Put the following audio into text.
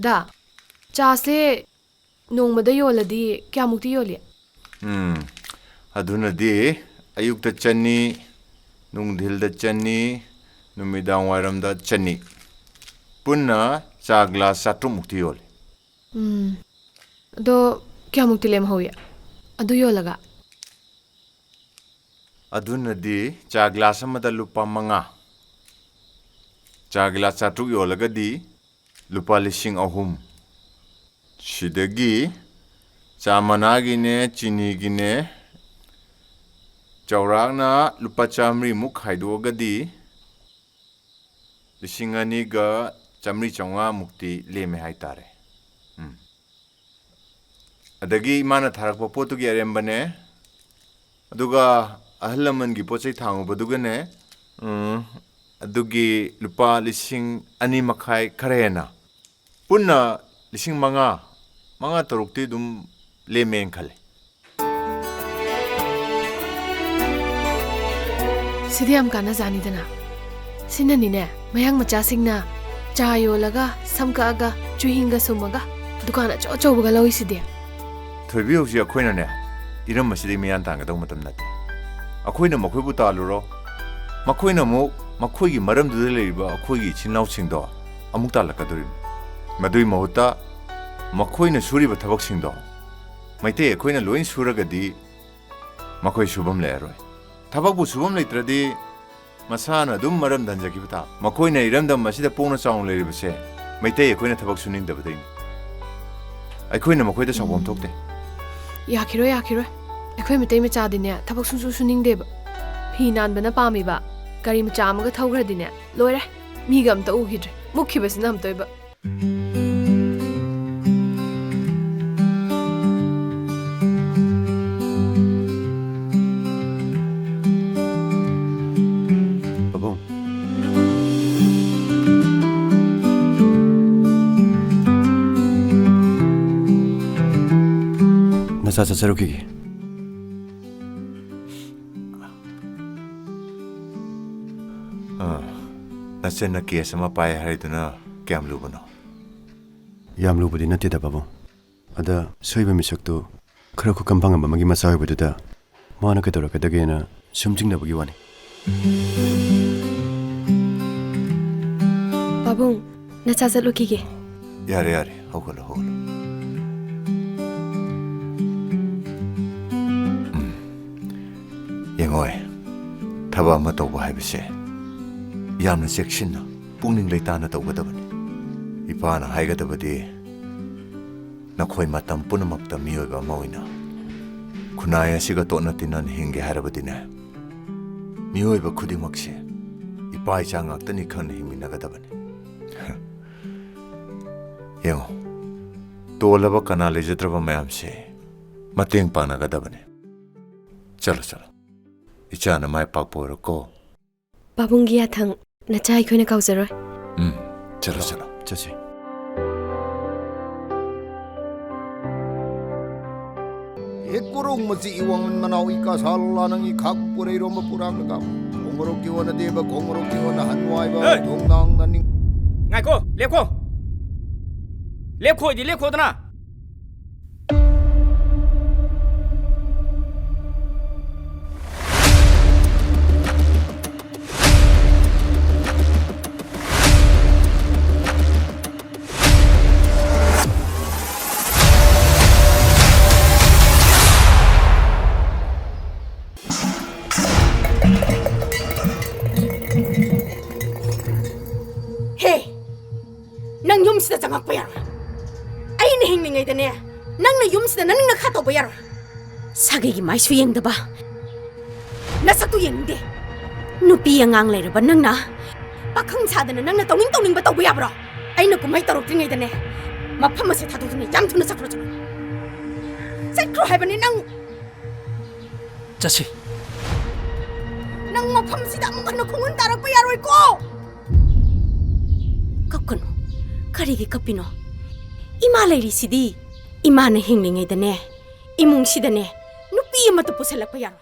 दा चासे नोंमदा योलदी क्या मुक्ति योली अधुनदी अयुक्त चन्नी नुंगधिलद चन्नी नुमिदांग वायरमदा चन्नी पुन्ना चा ग्लास 4 मुक्ति योले दो क्या मुक्ति लेम होया अदु योलगा अधुनदी चा ग्लास अमदा लुपा 5 चा ग्लास 4 योलगदी लुपा 3,000 सिदगी चा मनागिने चिनीगिने चौरागना लुपा 100 मुख खाइदोगदी 2,250 मुक्ति लेमे हाइतारे अदगी इमाना थारकपा पोतुगी अरेम्बने अदुगा अहलमनगी पोचै थांगुबदुगने अदुगी लुपा 2,250 खरेना पुन्ना 5,000 तरुक्ति दुम लेमें खले सिदे हम काना जानिदना सिननिने मयांग मचा सिंगना चा योलगा समकागा चुहिंगा सुमगा दुकान अचौबगा लौई सिदे थोइबी होसी अखोइनाने इरम मसिदे मियान तांगदौ मतम नते अखोइना मखोइबु तालुरो मखोइना मो मखोइगी मरमदुदे लेरिबा अखोइगी चिनाउ सिंगदो अमुक तालकदुरि मदुइ महुता मखोइना सुरिबा थबक सिंगदो मैते अखोइना लोइन सुरगदी मखोइ सुबम लेरोय थबकबु सुबम लेत्रदी मसाना दुम मरम धंजगिबता मखोइना इरमदम मसिदा पोंगना चाउन लेरिबसे मैते अखोइना थबक सुनिंगदबदैनि अखोइना मखोइदा सौबम थोकते याखिरो अखोइ मितै मचादिने थबक सुसु सुनिंगदेबा फी नानबना पामिबा गाड़ी मचा अमगा थौग्रदिने लोइरे मीगा अमता उगिद्रे मुखिबसिना हमतोइबा नचा चरुकी नचन केस अमा पाए हाइदुना क्याम लुबनो याम लुबदि नतेदा बाबु अदा सोइबा मिसक्तो खरा खु कम्पांग मगी मचा होइबदुदा माना केदोरकदगेना सुमजिंगनबगी वानी बाबु नचा चलुकीगे यारे हौगलो येंगोय थबा अमा तौबा हाइबसे यामना चेक्सिन्ना पुंगनिंग लेताना तौगदबनी इपाना हाइगदबदि नखोइ मतम पुनमक्ता मियोइबा मौइना खुनाय असिगा तोना तिनन हिंगे हारबदिने मियोइबा खुदिमक्से इपा इचा ngaktani khana himinnagadabani येंगो तोलबा कना लेजद्रबा मयामसे मतेंग पानागदबनी चलो इचाना माय पाकपोरको बाबुंगी याथंग नचा अखोइना काउजरोय चलो चसी एककुरुंग मची इवांगन मनाव इका साला नंग इखाक पुरे रोम पुरांग लगा कोंगरो की वन देबा कोंगरो की one हनवाइबा दोंगनांग ननिंग ngaiko lepko dana nang yum sida jangak bayar ai ne hing ningai dane nang na yum sida nang na kha to bayar sagi gi mai su yeng da ba na sa tu yeng de nupi angang lai ra ba nang na pakhang sa dana nang na tawning ba to bayar bro ai na kumai tarok ningai dane ma pham se tha du ni jam thuna sakro chu sakro hai bani nang chasi nang ma pham sida am kan khungun tarak bayar oi ko kakun Karigi kapino ima lairi sidi ima na hinglingai dane imung sidane nupi amata pusalak pa yaro